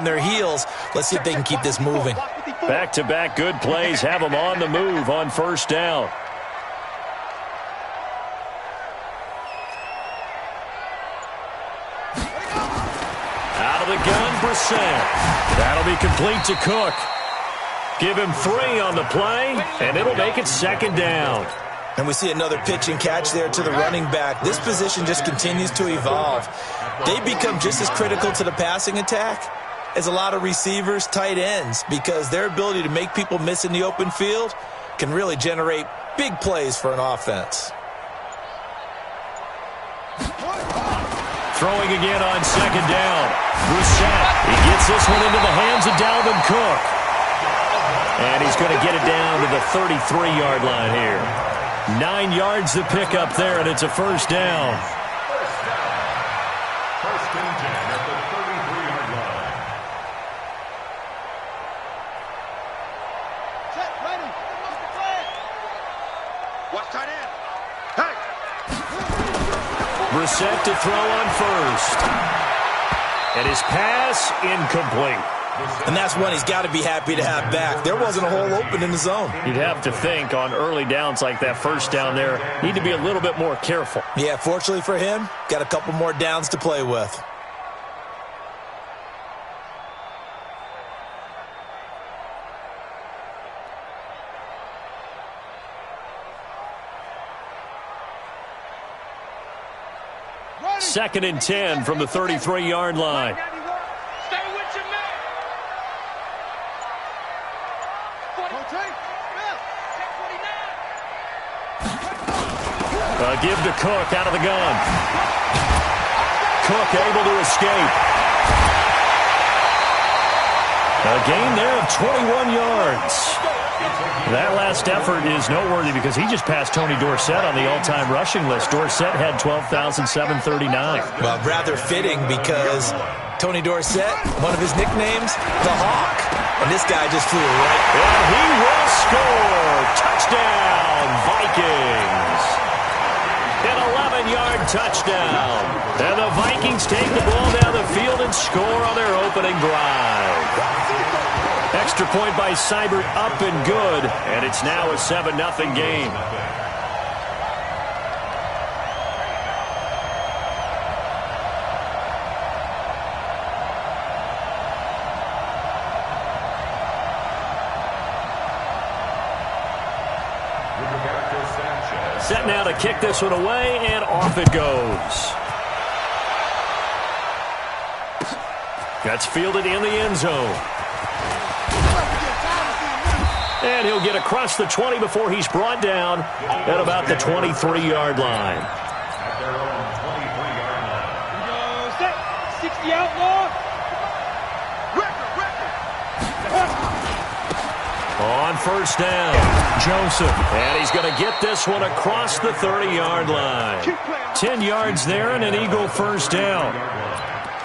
their heels. Let's see if they can keep this moving. Back-to-back good plays have them on the move on first down. Out of the gun, Brissett. That'll be complete to Cook. Give him 3 on the play, and it'll make it second down. And we see another pitch and catch there to the running back. This position just continues to evolve. They become just as critical to the passing attack as a lot of receivers, tight ends, because their ability to make people miss in the open field can really generate big plays for an offense. Throwing again on second down. Brissett. He gets this one into the hands of Dalvin Cook. And he's going to get it down to the 33-yard line here. 9 yards to pick up there, and it's a first down. First and 10 at the 33-yard line. Check, ready. Watch tight end. Hey. Brissett to throw on first. And his pass incomplete. And that's one he's got to be happy to have back. There wasn't a hole open in the zone. You'd have to think on early downs like that first down there, need to be a little bit more careful. Yeah, fortunately for him, got a couple more downs to play with. Second and 10 from the 33-yard line. Give to Cook out of the gun. Cook able to escape. A gain there of 21 yards. That last effort is noteworthy because he just passed Tony Dorsett on the all-time rushing list. Dorsett had 12,739. Well, rather fitting because Tony Dorsett, one of his nicknames, the Hawk. And this guy just flew right. And he will score. Touchdown, Vikings. An 11-yard touchdown. And the Vikings take the ball down the field and score on their opening drive. Extra point by Seibert up and good. And it's now a 7-0 game. Set now to kick this one away, and off it goes. That's fielded in the end zone. And he'll get across the 20 before he's brought down at about the 23-yard line. At their own 23-yard line. Set. 60 outlaw. On first down, Joseph. And he's going to get this one across the 30-yard line. 10 yards there and an Eagle first down.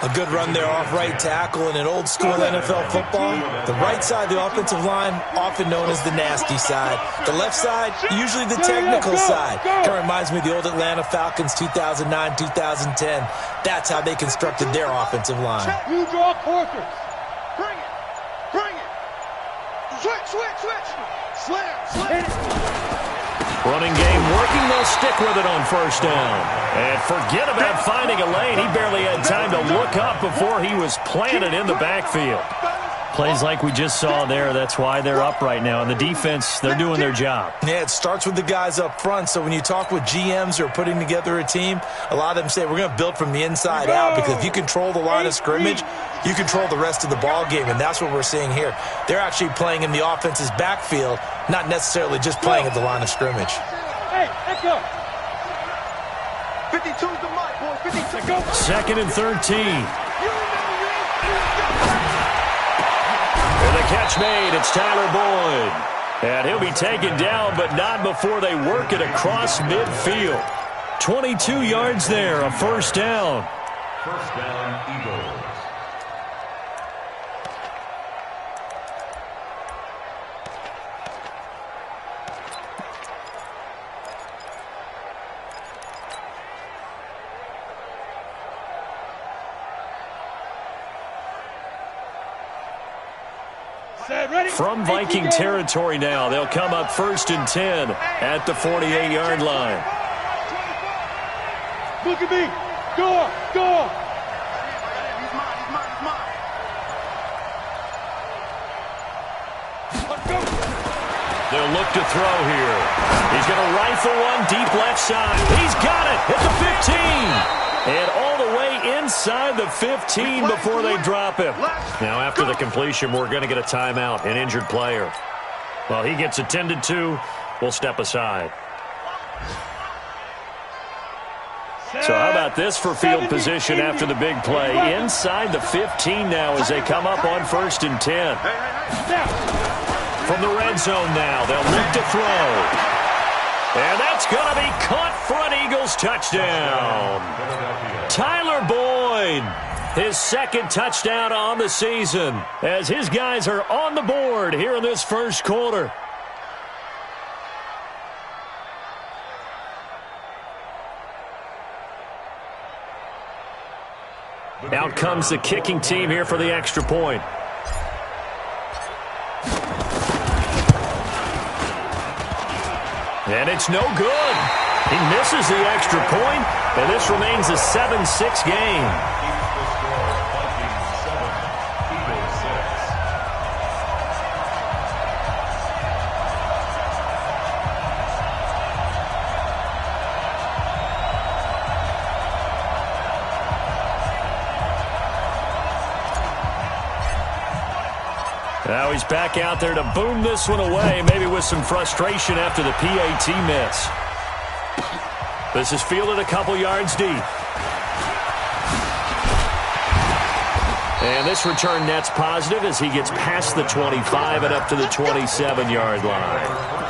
A good run there off right tackle in an old-school NFL football. The right side of the offensive line, often known as the nasty side. The left side, usually the technical side. Kind of reminds me of the old Atlanta Falcons 2009, 2010. That's how they constructed their offensive line. You draw corkers. Bring it. Bring it. Switch. Slam. Running game working, they'll stick with it on first down. And forget about finding a lane. He barely had time to look up before he was planted in the backfield. Plays like we just saw there, that's why they're up right now. And the defense, they're doing their job. Yeah, it starts with the guys up front. So when you talk with GMs who are putting together a team, a lot of them say we're going to build from the inside out, because if you control the line of scrimmage, you control the rest of the ball game, and that's what we're seeing here. They're actually playing in the offense's backfield, not necessarily just playing at the line of scrimmage. Hey, let's go. 52's the mark, boys. 52. Go. Second and 13. And the catch made, it's Tyler Boyd. And he'll be taken down, but not before they work it across midfield. 22 yards there, a first down. First down, Eagles. From Viking territory now, they'll come up 1st and 10 at the 48-yard line. Look at me. Go. They'll look to throw here. He's going to rifle one deep left side. He's got it at the 15. And all the way inside the 15 before they drop him. Now, after the completion, we're going to get a timeout, an injured player. Well, he gets attended to. We'll step aside. So how about this for field position after the big play? Inside the 15 now as they come up on 1st and 10. From the red zone now, they'll look to throw. And that's going to be caught for an Eagles touchdown. Tyler Boyd, his 2nd touchdown on the season, as his guys are on the board here in this 1st quarter. Out comes the kicking team here for the extra point. And it's no good. He misses the extra point, and this remains a 7-6 game. Now he's back out there to boom this one away, maybe with some frustration after the PAT miss. This is fielded a couple yards deep. And this return net's positive as he gets past the 25 and up to the 27-yard line.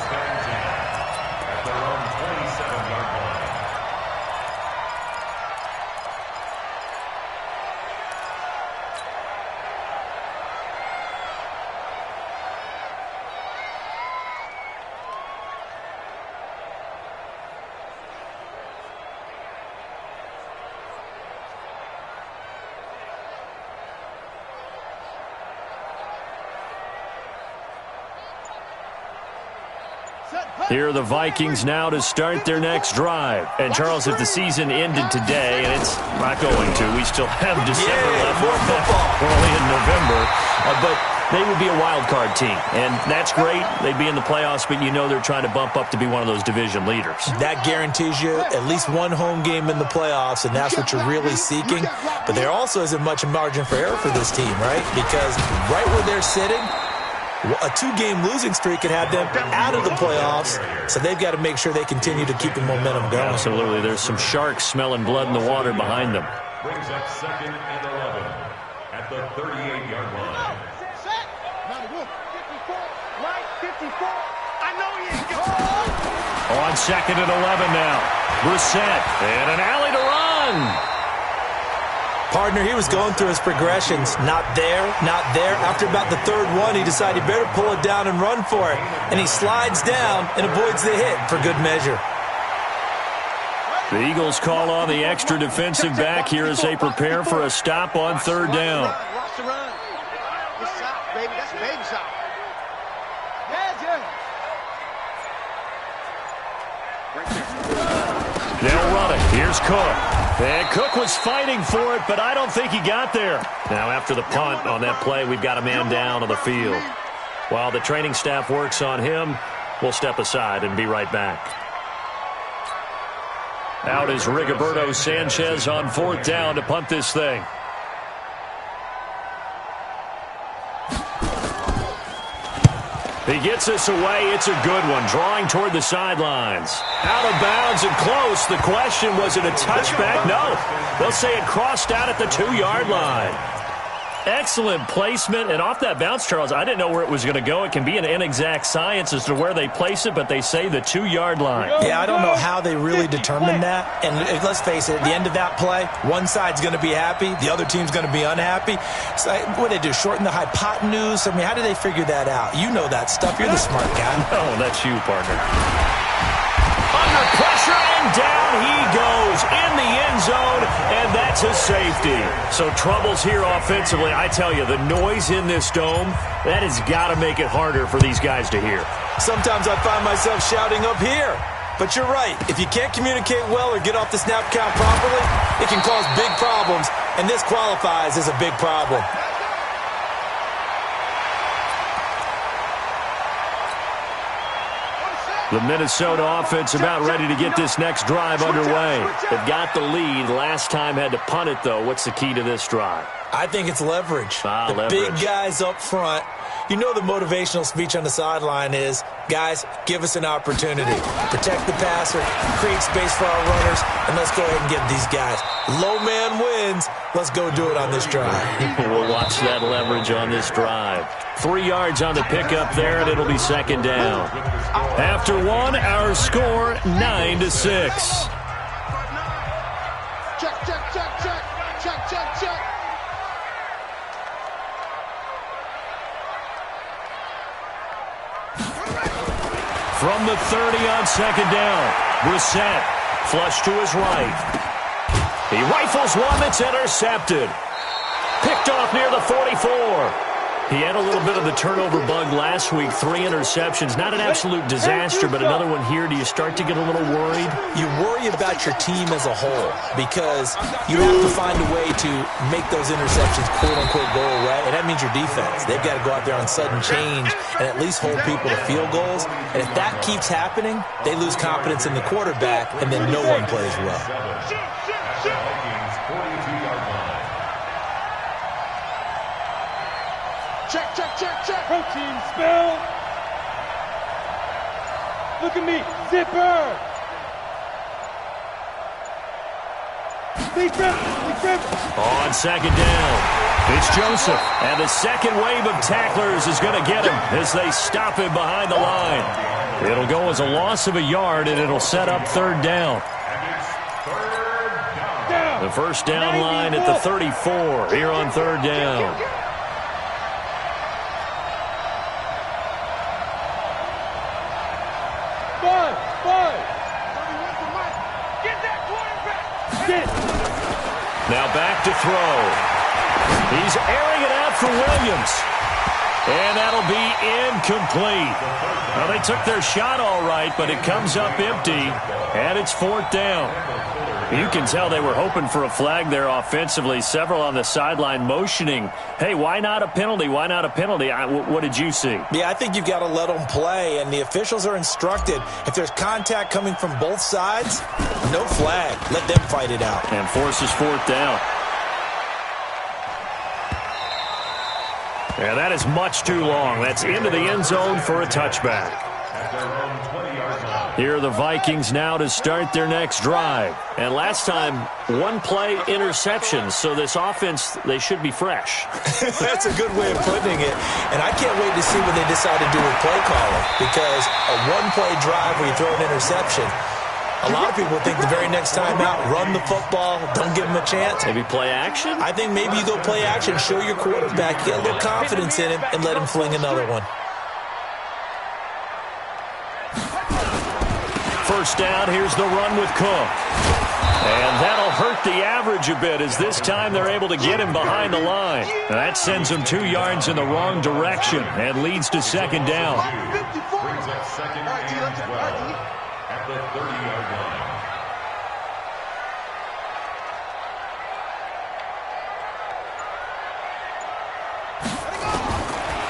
Here are the Vikings now to start their next drive. And, Charles, if the season ended today, and it's not going to, we still have December left. We're only in November. But they would be a wild card team. And that's great. They'd be in the playoffs, but you know they're trying to bump up to be one of those division leaders. That guarantees you at least one home game in the playoffs, and that's what you're really seeking. But there also isn't much margin for error for this team, right? Because right where they're sitting, a 2-game losing streak could have them out of the playoffs, so they've got to make sure they continue to keep the momentum going. Absolutely. There's some sharks smelling blood in the water behind them. Brings up 2nd and 11 at the 38-yard line. Set. 54. Right. 54. I know he is. On 2nd and 11 now. Brissett and an alley to run. Partner, he was going through his progressions. Not there, not there. After about the 3rd one, he decided he better pull it down and run for it. And he slides down and avoids the hit for good measure. The Eagles call on the extra defensive back here as they prepare for a stop on 3rd down. Watch the run. Good shot, baby. That's a baby shot. They'll run it. Here's Cook. And Cook was fighting for it, but I don't think he got there. Now, after the punt on that play, we've got a man down on the field. While the training staff works on him, we'll step aside and be right back. Out is Rigoberto Sanchez on 4th down to punt this thing. He gets this away. It's a good one. Drawing toward the sidelines. Out of bounds and close. The question, was it a touchback? No. They'll say it crossed out at the 2-yard line. Excellent placement. And off that bounce, Charles, I didn't know where it was going to go. It can be an inexact science as to where they place it, but they say the 2-yard line. Yeah, I don't know how they really determined that. And let's face it, at the end of that play, one side's going to be happy, the other team's going to be unhappy. So what do they do, shorten the hypotenuse? I mean, how do they figure that out? You know that stuff. You're the smart guy. Oh, that's you, partner. under pressure, and down he goes in the end zone, and that's a safety. So troubles here offensively. I tell you, the noise in this dome, that has got to make it harder for these guys to hear. Sometimes I find myself shouting up here. But you're right. If you can't communicate well or get off the snap count properly, it can cause big problems, and this qualifies as a big problem. The Minnesota offense about ready to get this next drive underway. They've got the lead. Last time had to punt it, though. What's the key to this drive? I think it's leverage. The big guys up front. You know the motivational speech on the sideline is, guys, give us an opportunity. Protect the passer, create space for our runners, and let's go ahead and get these guys. Low man wins. Let's go do it on this drive. We'll watch that leverage on this drive. 3 yards on the pickup there, and it'll be second down. After one, our score 9-6. Check, check, check, check. Check, check, check. From the 30 on second down, Brissett flush to his right. He rifles one that's intercepted. Picked off near the 44. He had a little bit of the turnover bug last week, 3 interceptions. Not an absolute disaster, but another one here. Do you start to get a little worried? You worry about your team as a whole because you have to find a way to make those interceptions quote-unquote go away, and that means your defense. They've got to go out there on sudden change and at least hold people to field goals. And if that keeps happening, they lose confidence in the quarterback, and then no one plays well. Check, check, check, check. Protein spill. Look at me. Zipper. On second down, it's Joseph. And the second wave of tacklers is going to get him as they stop him behind the line. It'll go as a loss of a yard, and it'll set up third down. The first down line at the 34 here on third down. Now back to throw. He's airing it out for Williams. And that'll be incomplete. Well, they took their shot all right, but it comes up empty, and it's fourth down. You can tell they were hoping for a flag there offensively. Several on the sideline motioning, hey, why not a penalty? Why not a penalty? What did you see? Yeah, I think you've got to let them play, and the officials are instructed. If there's contact coming from both sides, no flag. Let them fight it out. And forces fourth down. Yeah, that is much too long. That's into the end zone for a touchback. Here are the Vikings now to start their next drive. And last time, one play interception. So this offense, they should be fresh. That's a good way of putting it. And I can't wait to see what they decide to do with play calling. Because a one-play drive where you throw an interception, a lot of people think the very next time out, run the football, don't give them a chance. Maybe play action? I think maybe you go play action, show your quarterback, get a little confidence in him, and let him fling another one. First down, here's the run with Cook. And that'll hurt the average a bit as this time they're able to get him behind the line. And that sends him 2 yards in the wrong direction and leads to second down. Brings up second and 12 at the 30-yard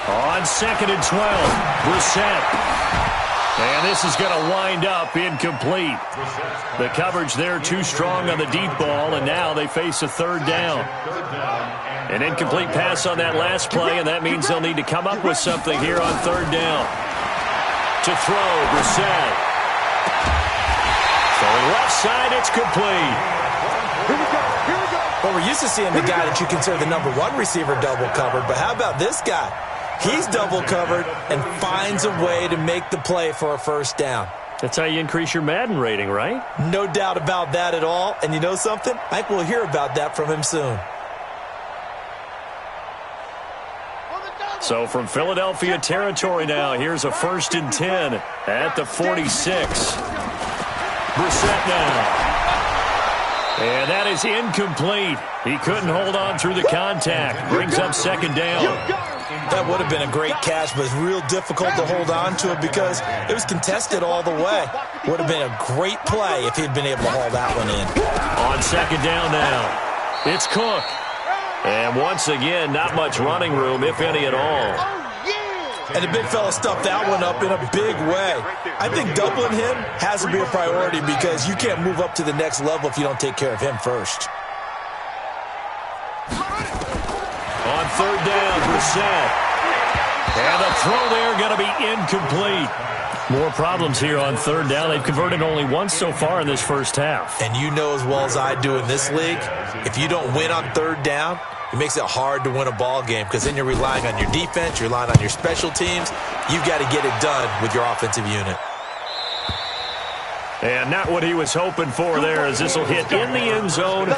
line. On second and 12, Brissett. And this is going to wind up incomplete. The coverage there too strong on the deep ball, and now they face a third down. An incomplete pass on that last play, and that means they'll need to come up with something here on third down. To throw, Brissett. Throwing left side, it's complete. Well, we're used to seeing the guy that you consider the number one receiver double covered, but how about this guy? He's double covered and finds a way to make the play for a first down. That's how you increase your Madden rating, right? No doubt about that at all. And you know something? I think we'll hear about that from him soon. So from Philadelphia territory now, here's a 1st and 10 at the 46. Brissett now. And that is incomplete. He couldn't hold on through the contact. Brings up second down. That would have been a great catch, but it's real difficult to hold on to it because it was contested all the way. Would have been a great play if he'd been able to haul that one in. On second down now, it's Cook. And once again, not much running room, if any at all. And the big fella stuffed that one up in a big way. I think doubling him has to be a priority because you can't move up to the next level if you don't take care of him first. On third down, Brissett. And the throw there going to be incomplete. More problems here on third down. They've converted only once so far in this first half. And you know as well as I do in this league, if you don't win on third down, it makes it hard to win a ball game because then you're relying on your defense, you're relying on your special teams. You've got to get it done with your offensive unit. And not what he was hoping for there, as this will hit in the end zone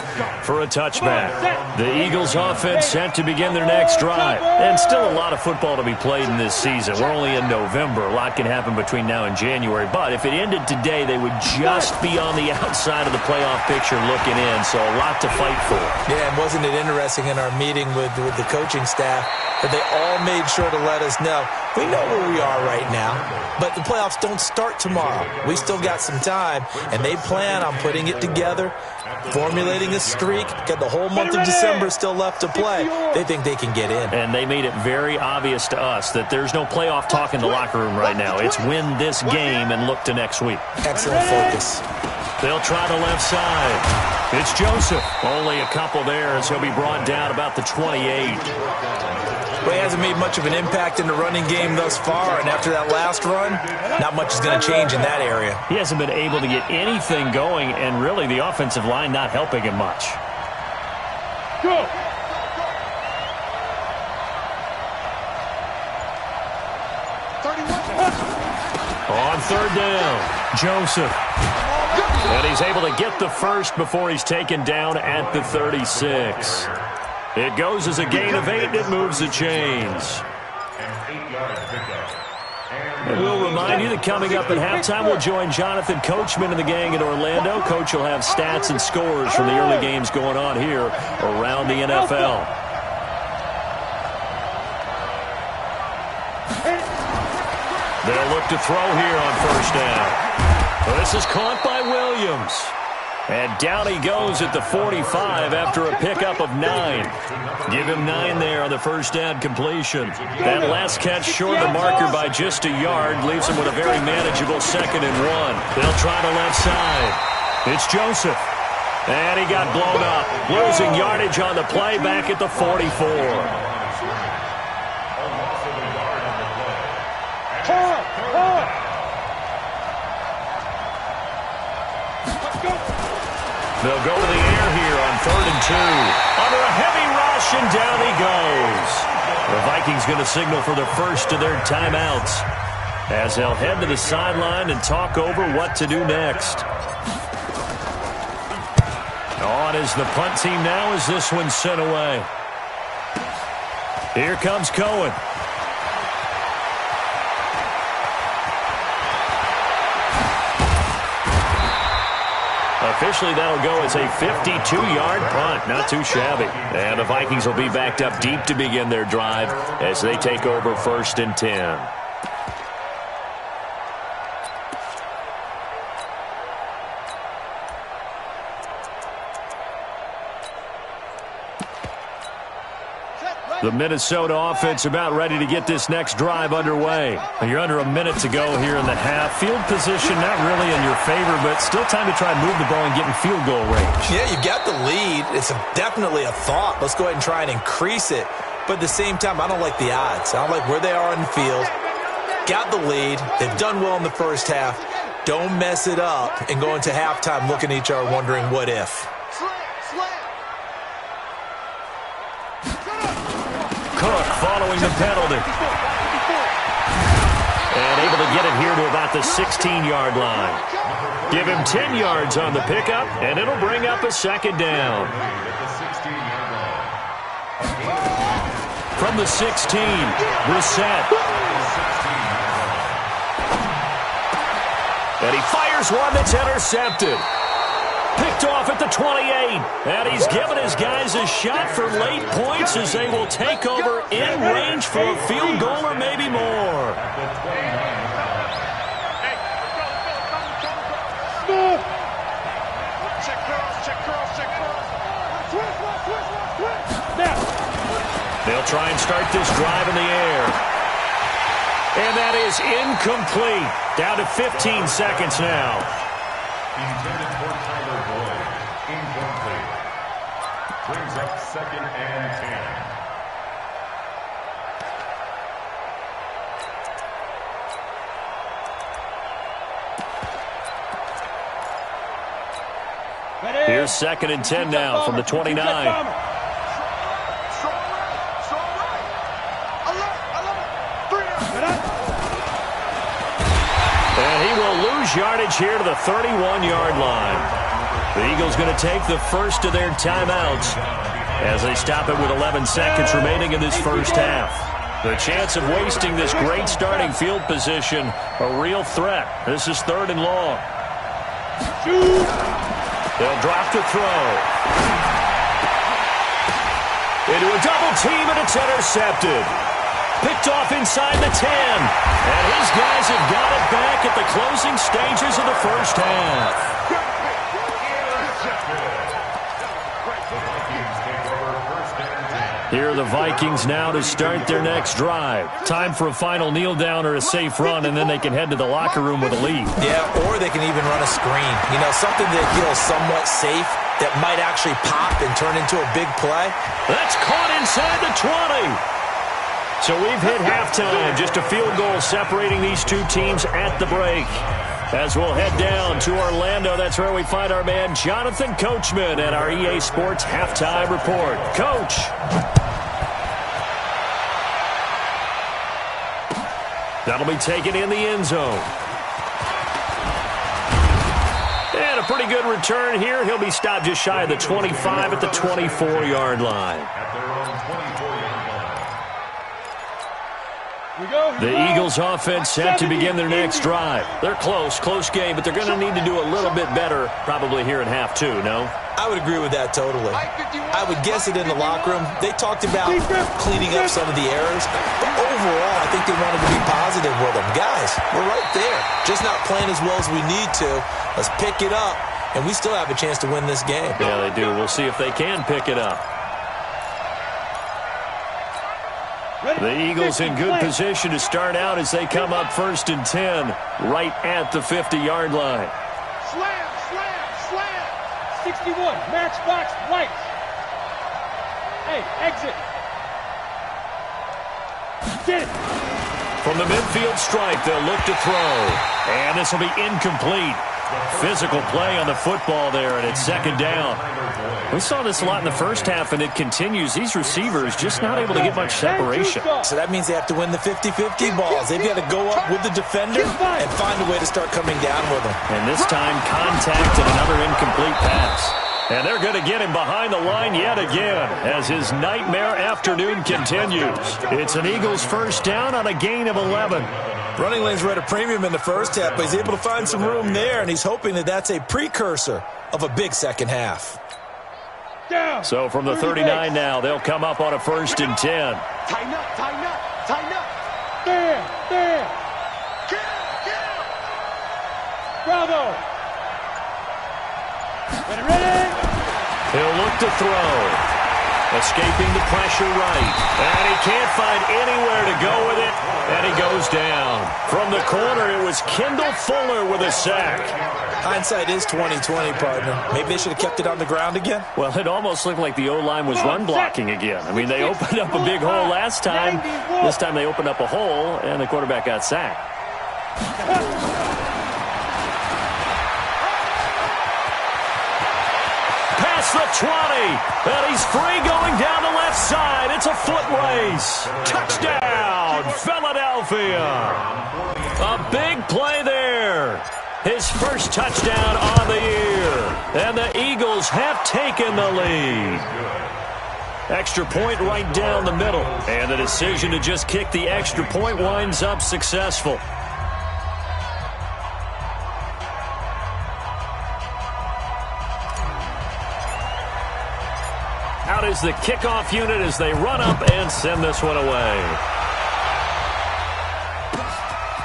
for a touchback. The Eagles offense set to begin their next drive. And still a lot of football to be played in this season. We're only in November. A lot can happen between now and January. But if it ended today, they would just be on the outside of the playoff picture looking in. So a lot to fight for. Yeah, and wasn't it interesting in our meeting with the coaching staff that they all made sure to let us know, we know where we are right now, but the playoffs don't start tomorrow. We still got some time, and they plan on putting it together, formulating a streak, got the whole month of December still left to play. They think they can get in. And they made it very obvious to us that there's no playoff talk in the locker room right now. It's win this game and look to next week. Excellent focus. They'll try the left side. It's Joseph. Only a couple there as he'll be brought down about the 28. Well, he hasn't made much of an impact in the running game thus far, and after that last run, not much is going to change in that area. He hasn't been able to get anything going, and really the offensive line not helping him much. Go! On third down, Joseph. And he's able to get the first before he's taken down at the 36. It goes as a gain of 8, and it moves the chains. And we'll remind you that coming up at halftime, we'll join Jonathan Coachman and the gang in Orlando. Coach will have stats and scores from the early games going on here around the NFL. They'll look to throw here on first down. Well, this is caught by Williams. And down he goes at the 45 after a pickup of 9. Give him 9 there on the first down completion. That last catch short of the marker by just a yard leaves him with a very manageable 2nd and 1. They'll try the left side. It's Joseph. And he got blown up. Losing yardage on the play back at the 44. They'll go to the air here on 3rd and 2. Under a heavy rush, and down he goes. The Vikings going to signal for the first of their timeouts as they'll head to the sideline and talk over what to do next. On is the punt team now as this one's sent away. Here comes Cohen. Officially, that'll go as a 52-yard punt. Not too shabby. And the Vikings will be backed up deep to begin their drive as they take over 1st and 10. The Minnesota offense about ready to get this next drive underway. You're under a minute to go here in the half. Field position not really in your favor, but still time to try and move the ball and get in field goal range. Yeah, you've got the lead. It's definitely a thought. Let's go ahead and try and increase it. But at the same time, I don't like the odds. I don't like where they are in the field. Got the lead. They've done well in the first half. Don't mess it up and go into halftime looking at each other wondering what if. Cook following the penalty. And able to get it here to about the 16-yard line. Give him 10 yards on the pickup, and it'll bring up a 2nd down. From the 16, Brissett. And he fires one that's intercepted. Picked off at the 28. And he's given his guys a shot for late points as they will take over in range for a field goal or maybe more. They'll try and start this drive in the air. And that is incomplete. Down to 15 seconds now. Intended for Tyler Boyd. Incomplete. Brings up 2nd and 10. Here's 2nd and 10 now from the 29. And he will lose yardage here to the 31-yard line. The Eagles going to take the first of their timeouts as they stop it with 11 seconds remaining in this first half. The chance of wasting this great starting field position, a real threat. This is 3rd and long. They'll drop to throw. Into a double team, and it's intercepted. Picked off inside the 10. And his guys have got it back at the closing stages of the first half. Here are the Vikings now to start their next drive. Time for a final kneel down or a safe run, and then they can head to the locker room with a lead. Yeah, or they can even run a screen. You know, something that feels somewhat safe that might actually pop and turn into a big play. That's caught inside the 20. So we've hit halftime. Just a field goal separating these two teams at the break. As we'll head down to Orlando, that's where we find our man Jonathan Coachman at our EA Sports Halftime Report. Coach. That'll be taken in the end zone. And a pretty good return here. He'll be stopped just shy of the 25 at the 24-yard line. At their own 24-yard line. The Eagles offense set to begin their next drive. They're close game, but they're going to need to do a little bit better probably here in half two, no? I would agree with that totally. I would guess it in the locker room. They talked about cleaning up some of the errors, but overall, I think they wanted to be positive with them. Guys, we're right there. Just not playing as well as we need to. Let's pick it up, and we still have a chance to win this game. Yeah, they do. We'll see if they can pick it up. The Eagles in good position to start out as they come up 1st and 10 right at the 50-yard line. Slam! 61, matchbox, right. Hey, exit. Get it. From the midfield stripe, they'll look to throw. And this will be incomplete. Physical play on the football there, and it's 2nd down. We saw this a lot in the first half, and it continues. These receivers just not able to get much separation. So that means they have to win the 50-50 balls. They've got to go up with the defender and find a way to start coming down with them. And this time, contact and another incomplete pass. And they're going to get him behind the line yet again as his nightmare afternoon continues. It's an Eagles first down on a gain of 11. Running lanes were at a premium in the first half, but he's able to find some room there, and he's hoping that that's a precursor of a big second half. So from the 39 now, they'll come up on a 1st and 10. Tighten up. There. Bravo. Ready. He'll look to throw. Escaping the pressure right. And he can't find anywhere to go with it. And he goes down. From the corner, it was Kendall Fuller with a sack. Hindsight is 20/20, partner. Maybe they should have kept it on the ground again. Well, it almost looked like the O-line was run blocking again. I mean, they opened up a big hole last time. This time they opened up a hole, and the quarterback got sacked. Past the 20, and he's free going down the left side. It's a foot race. Touchdown, Philadelphia. A big play there. His first touchdown on the year. And the Eagles have taken the lead. Extra point right down the middle. And the decision to just kick the extra point winds up successful. out is the kickoff unit as they run up and send this one away.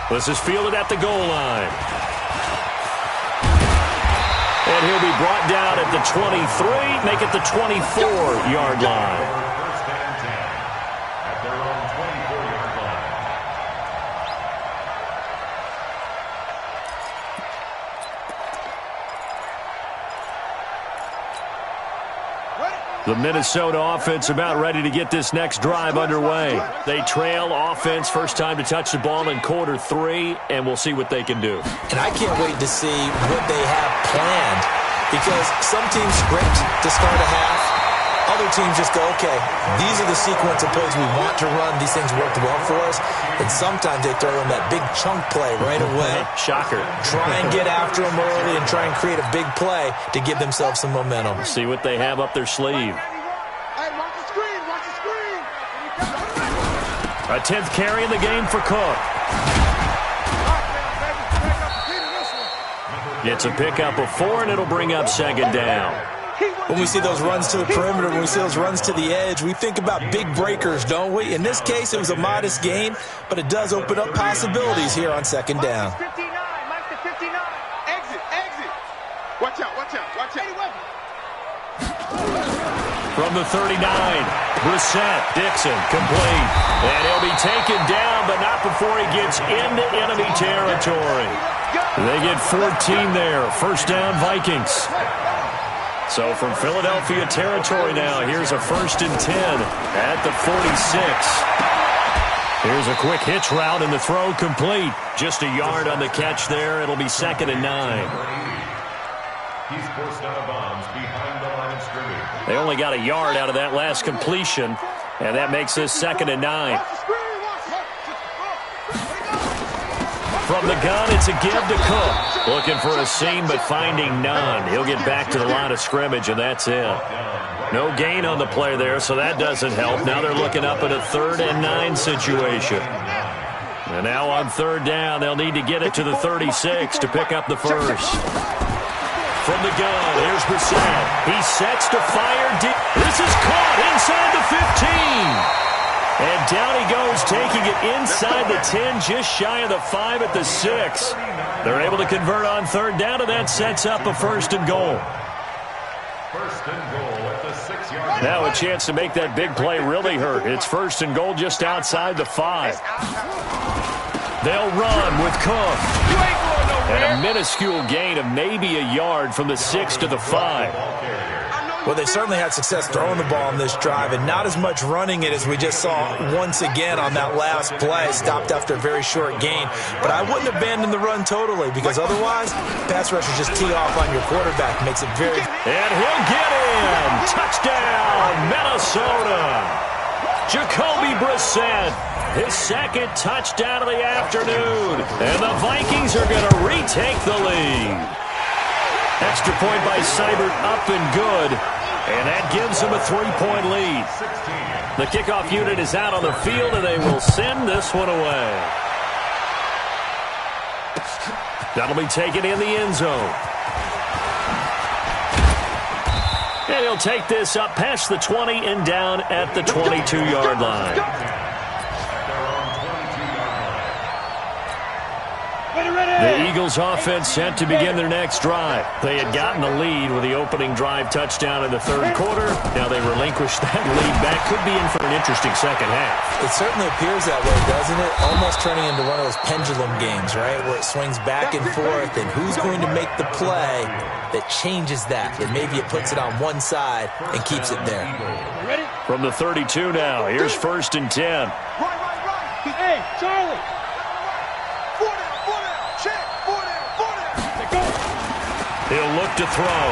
This is fielded at the goal line. And he'll be brought down at the 23, make it the 24-yard line. First and 10 at their own 24-yard line. The Minnesota offense about ready to get this next drive underway. They trail offense first time to touch the ball in quarter 3, and we'll see what they can do. And I can't wait to see what they have planned, because some teams script to start a half. Other teams just go, okay, these are the sequence of plays we want to run. These things worked well for us. And sometimes they throw in that big chunk play right away. Shocker. Try and get after them early and try and create a big play to give themselves some momentum. See what they have up their sleeve. Hey, watch the screen, watch the screen. A 10th carry in the game for Cook. Gets a pickup of 4, and it'll bring up second down. When we see those runs to the perimeter, when we see those runs to the edge, we think about big breakers, don't we? In this case, it was a modest gain, but it does open up possibilities here on second down. 59, Mike the 59. Exit, exit. Watch out, watch out, watch out. From the 39, Brissett, Dixon, complete. And he'll be taken down, but not before he gets into enemy territory. They get 14 there. First down, Vikings. So from Philadelphia territory now, here's a 1st and 10 at the 46. Here's a quick hitch route, and the throw complete. Just a yard on the catch there. It'll be 2nd and 9. He's forced out of bounds behind the line of scrimmage. They only got a yard out of that last completion, and that makes this 2nd and 9. From the gun, it's a give to Cook. Looking for a seam, but finding none. He'll get back to the line of scrimmage, and that's it. No gain on the play there, so that doesn't help. Now they're looking up at a 3rd and 9 situation. And now on 3rd down, they'll need to get it to the 36 to pick up the first. From the gun, here's Brissett. He sets to fire deep. This is caught inside the 15. And down he goes, taking it inside the 10, just shy of the 5 at the 6. They're able to convert on 3rd down, and that sets up a 1st and goal. 1st and goal at the 6-yard line. Now a chance to make that big play really hurt. It's 1st and goal just outside the 5. They'll run with Cook. And a minuscule gain of maybe a yard from the 6 to the 5. Well, they certainly had success throwing the ball on this drive, and not as much running it as we just saw once again on that last play. Stopped after a very short gain. But I wouldn't abandon the run totally, because otherwise, pass rushers just tee off on your quarterback. Makes it very... And he'll get in! Touchdown, Minnesota! Jacoby Brissett, his 2nd touchdown of the afternoon. And the Vikings are going to retake the lead. Extra point by Seibert, up and good. And that gives them a 3-point lead. The kickoff unit is out on the field, and they will send this one away. That'll be taken in the end zone. And he'll take this up past the 20 and down at the 22-yard line. The Eagles offense set to begin their next drive. They had gotten the lead with the opening drive touchdown in the 3rd quarter. Now they relinquish that lead back. Could be in for an interesting second half. It certainly appears that way, doesn't it? Almost turning into one of those pendulum games, right? Where it swings back and forth, and who's going to make the play that changes that? And maybe it puts it on one side and keeps it there. From the 32 now, here's 1st and 10. Hey, Charlie. He'll look to throw.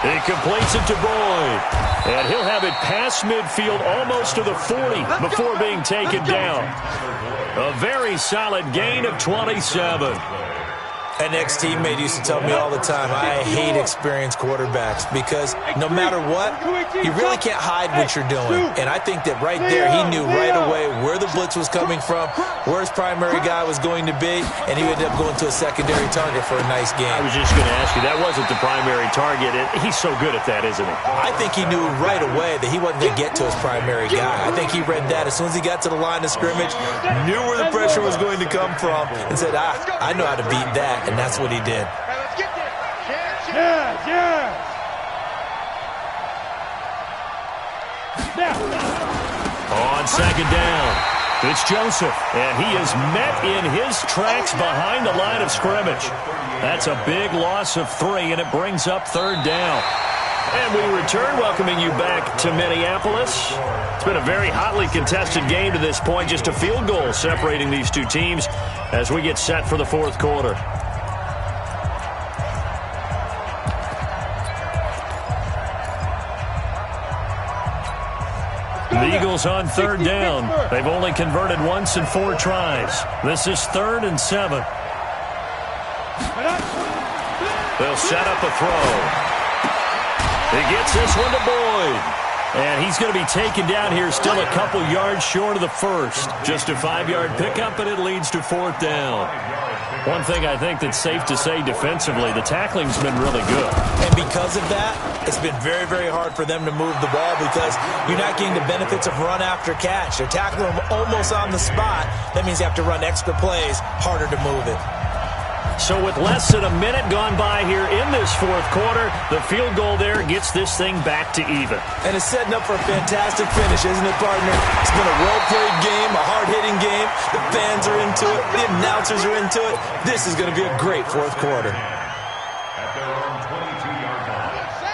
He completes it to Boyd. And he'll have it past midfield almost to the 40 before being taken down. A very solid gain of 27. An ex-teammate used to tell me all the time, I hate experienced quarterbacks because no matter what, you really can't hide what you're doing. And I think that right there, he knew right away where the blitz was coming from, where his primary guy was going to be, and he ended up going to a secondary target for a nice game. I was just going to ask you, that wasn't the primary target. He's so good at that, isn't he? I think he knew right away that he wasn't going to get to his primary guy. I think he read that as soon as he got to the line of scrimmage, knew where the pressure was going to come from, and said, I know how to beat that, and that's what he did. On second down, it's Joseph, and he is met in his tracks behind the line of scrimmage. That's a big loss of 3, and it brings up third down. And we return, welcoming you back to Minneapolis. It's been a very hotly contested game to this point, just a field goal separating these two teams as we get set for the fourth quarter. The Eagles on third down. They've only converted once in 4 tries. This is 3rd and 7. They'll set up a throw. He gets this one to Boyd. And he's going to be taken down here still a couple yards short of the first. Just a 5-yard pickup, and it leads to 4th down. One thing I think that's safe to say defensively, the tackling's been really good. And because of that, it's been very, very hard for them to move the ball because you're not getting the benefits of run after catch. They're tackling them almost on the spot. That means you have to run extra plays, harder to move it. So with less than a minute gone by here in this fourth quarter, the field goal there gets this thing back to even. And it's setting up for a fantastic finish, isn't it, partner? It's been a well-played game, a hard-hitting game. The fans are into it. The announcers are into it. This is going to be a great fourth quarter.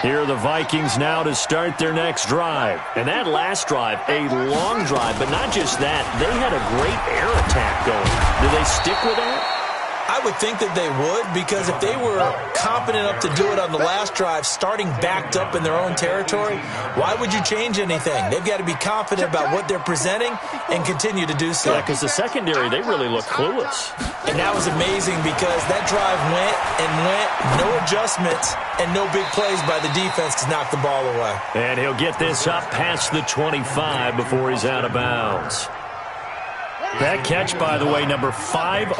Here are the Vikings now to start their next drive. And that last drive, a long drive, but not just that. They had a great air attack going. Do they stick with that? I would think that they would, because if they were confident enough to do it on the last drive, starting backed up in their own territory, why would you change anything? They've got to be confident about what they're presenting and continue to do so. Yeah, because the secondary, they really look clueless. And that was amazing because that drive went and went, no adjustments, and no big plays by the defense to knock the ball away. And he'll get this up past the 25 before he's out of bounds. That catch, by the way, number 505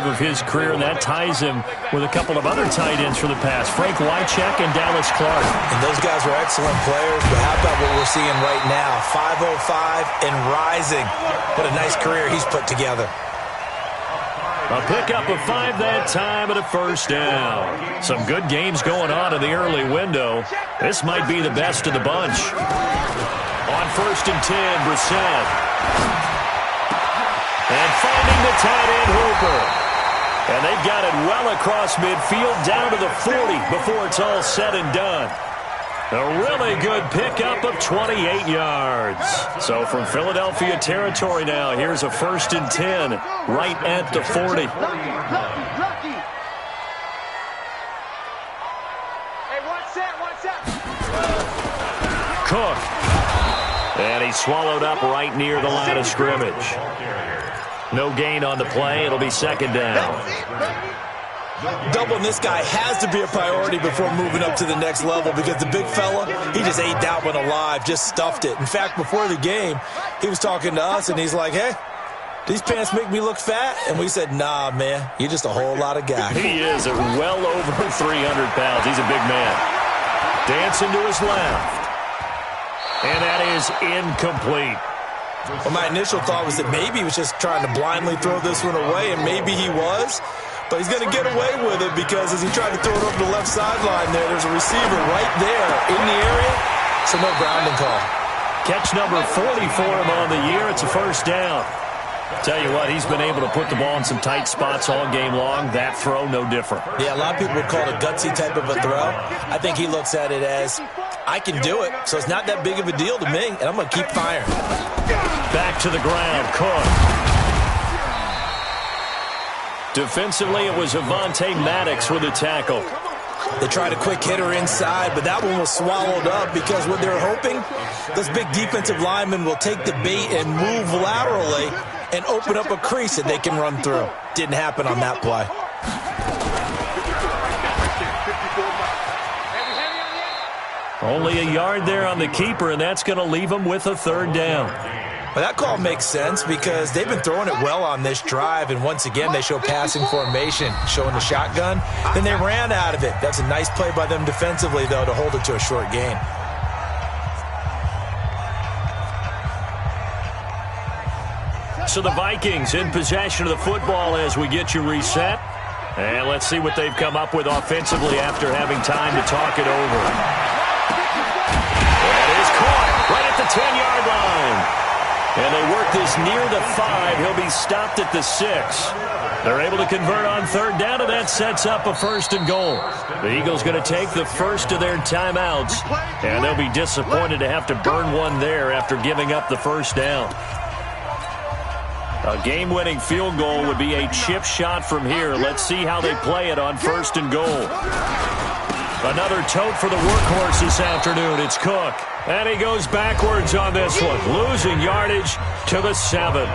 of his career, and that ties him with a couple of other tight ends for the pass, Frank Wycheck and Dallas Clark. And those guys are excellent players, but how about what we're seeing right now? 505 and rising. What a nice career he's put together. A pickup of 5 that time and a first down. Some good games going on in the early window. This might be the best of the bunch. On 1st and 10, Brissett. And finding the tight end, Hooper. And they've got it well across midfield, down to the 40 before it's all said and done. A really good pickup of 28 yards. So from Philadelphia territory now, here's a 1st and 10 right at the 40. Cook. And he's swallowed up right near the line of scrimmage. No gain on the play. It'll be 2nd down. Doubling this guy has to be a priority before moving up to the next level because the big fella, he just ate that one alive, just stuffed it. In fact, before the game, he was talking to us, and he's like, hey, these pants make me look fat? And we said, nah, man, you're just a whole lot of guy. He is at well over 300 pounds. He's a big man. Dancing to his left. And that is incomplete. Well, my initial thought was that maybe he was just trying to blindly throw this one away, and maybe he was. But he's going to get away with it because as he tried to throw it over the left sideline there's a receiver right there in the area, so no grounding call. Catch number 40 for him on the year. It's a first down. Tell you what, he's been able to put the ball in some tight spots all game long. That throw, no different. Yeah, a lot of people would call it a gutsy type of a throw. I think he looks at it as, I can do it, so it's not that big of a deal to me, and I'm going to keep firing. Back to the ground, Cook. Defensively, it was Avonte Maddox with a tackle. They tried a quick hitter inside, but that one was swallowed up because what they're hoping, those big defensive linemen will take the bait and move laterally and open up a crease that they can run through. Didn't happen on that play. Only a yard there on the keeper, and that's going to leave him with a 3rd down. Well, that call makes sense because they've been throwing it well on this drive, and once again, they show passing formation, showing the shotgun. Then they ran out of it. That's a nice play by them defensively, though, to hold it to a short gain. So the Vikings in possession of the football as we get you reset. And let's see what they've come up with offensively after having time to talk it over. That is caught right at the 10-yard line. And they work this near the 5. He'll be stopped at the 6. They're able to convert on third down, and that sets up a 1st and goal. The Eagles going to take the first of their timeouts, and they'll be disappointed to have to burn one there after giving up the first down. A game-winning field goal would be a chip shot from here. Let's see how they play it on 1st and goal. Another tote for the workhorse this afternoon. It's Cook. And he goes backwards on this one, losing yardage to the 7.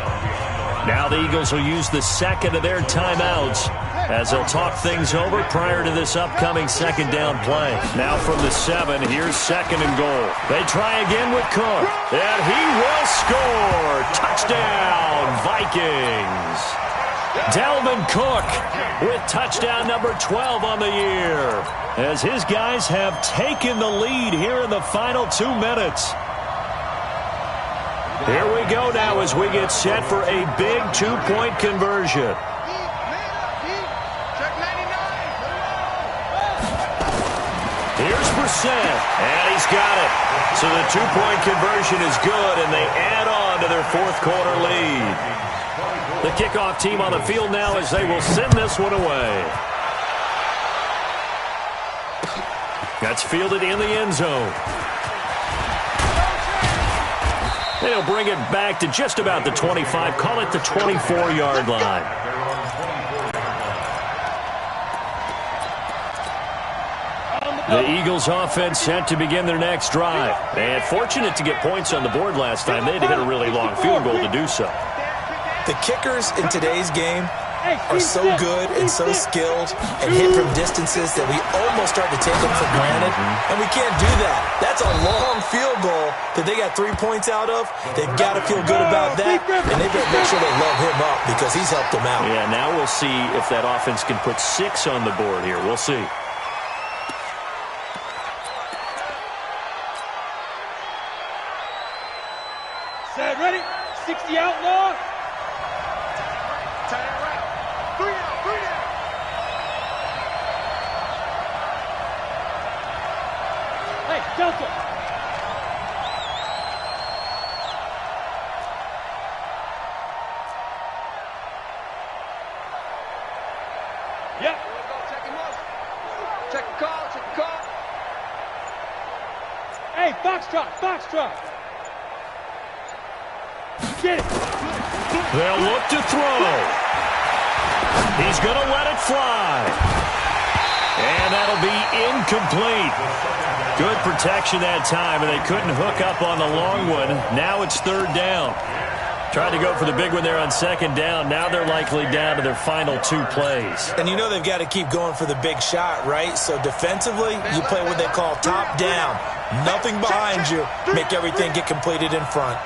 Now the Eagles will use the second of their timeouts as they'll talk things over prior to this upcoming second down play. Now from the 7, here's 2nd and goal. They try again with Cook, and he will score. Touchdown, Vikings. Dalvin Cook with touchdown number 12 on the year, as his guys have taken the lead here in the final 2 minutes. Here we go now as we get set for a big 2-point conversion. Here's Brissett, and he's got it. So the 2-point conversion is good, and they add on to their 4th quarter lead. The kickoff team on the field now as they will send this one away. That's fielded in the end zone. And he'll bring it back to just about the 25, call it the 24-yard line. The Eagles offense set to begin their next drive. And fortunate to get points on the board last time. They had to hit a really long field goal to do so. The kickers in today's game are so good and so skilled and hit from distances that we almost start to take them for granted, and we can't do that. That's a long field goal that they got 3 points out of. They've got to feel good about that, and they've got to make sure they love him up because he's helped them out. Yeah, now we'll see if that offense can put 6 on the board here. We'll see. Set, ready? 60 outlaw. Hey, Delta. Yep. Check him up. Check the call, check the call. Hey, Foxtrot, Foxtrot. Get it. They'll look to throw. He's going to let it fly. And that'll be incomplete. Good protection that time, and they couldn't hook up on the long one. Now it's 3rd down. Tried to go for the big one there on 2nd down. Now they're likely down to their final 2 plays. And you know they've got to keep going for the big shot, right? So defensively, you play what they call top down. Nothing behind you. Make everything get completed in front.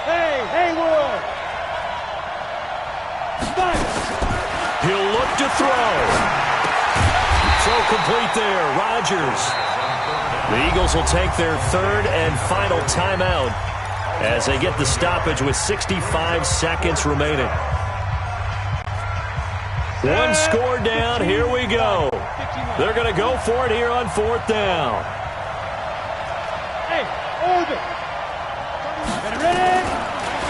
Hey, Haywood. He'll look to throw. Throw complete there. Rodgers. The Eagles will take their 3rd and final timeout as they get the stoppage with 65 seconds remaining. 1 score down. Here we go. They're going to go for it here on 4th down. Hey, orbit. Ready?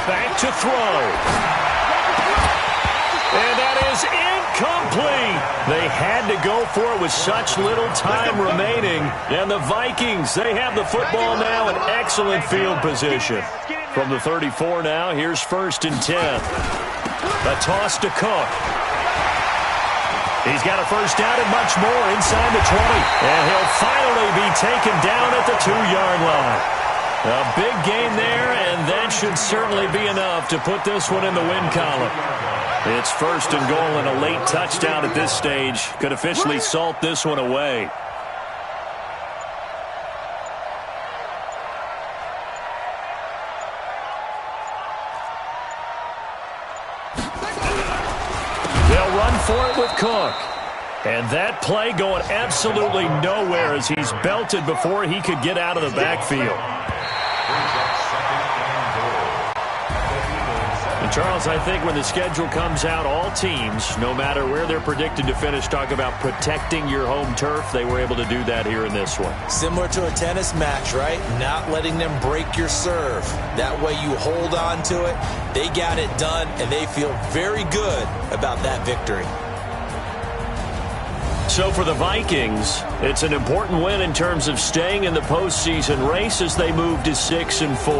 Back to throw. And that is incomplete. They had to go for it with such little time remaining. And the Vikings, they have the football now in excellent field position. From the 34 now, here's 1st and 10. A toss to Cook. He's got a first down and much more inside the 20. And he'll finally be taken down at the 2-yard line. A big game there, and that should certainly be enough to put this one in the win column. It's 1st and goal, and a late touchdown at this stage could officially salt this one away. for it with Cook. And that play going absolutely nowhere as he's belted before he could get out of the backfield. And Charles, I think when the schedule comes out, all teams, no matter where they're predicted to finish, talk about protecting your home turf. They were able to do that here in this one. Similar to a tennis match, right? Not letting them break your serve. That way you hold on to it. They got it done, and they feel very good about that victory. So for the Vikings, it's an important win in terms of staying in the postseason race as they move to 6-4.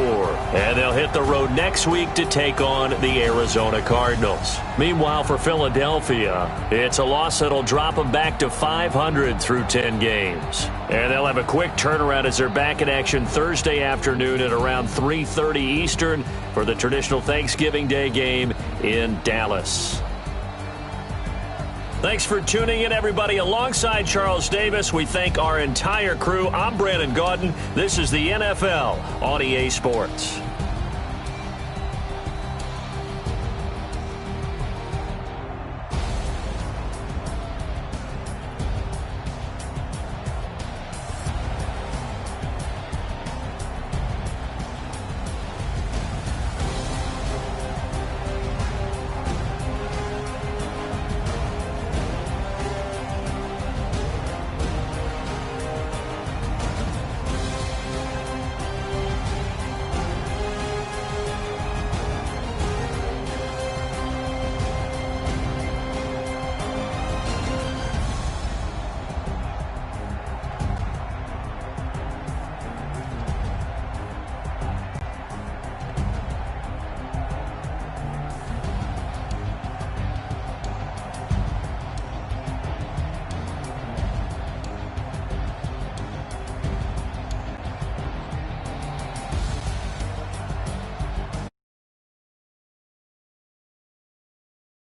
And they'll hit the road next week to take on the Arizona Cardinals. Meanwhile, for Philadelphia, it's a loss that'll drop them back to 500 through 10 games. And they'll have a quick turnaround as they're back in action Thursday afternoon at around 3:30 Eastern for the traditional Thanksgiving Day game in Dallas. Thanks for tuning in, everybody. Alongside Charles Davis, we thank our entire crew. I'm Brandon Gaudin. This is the NFL on EA Sports.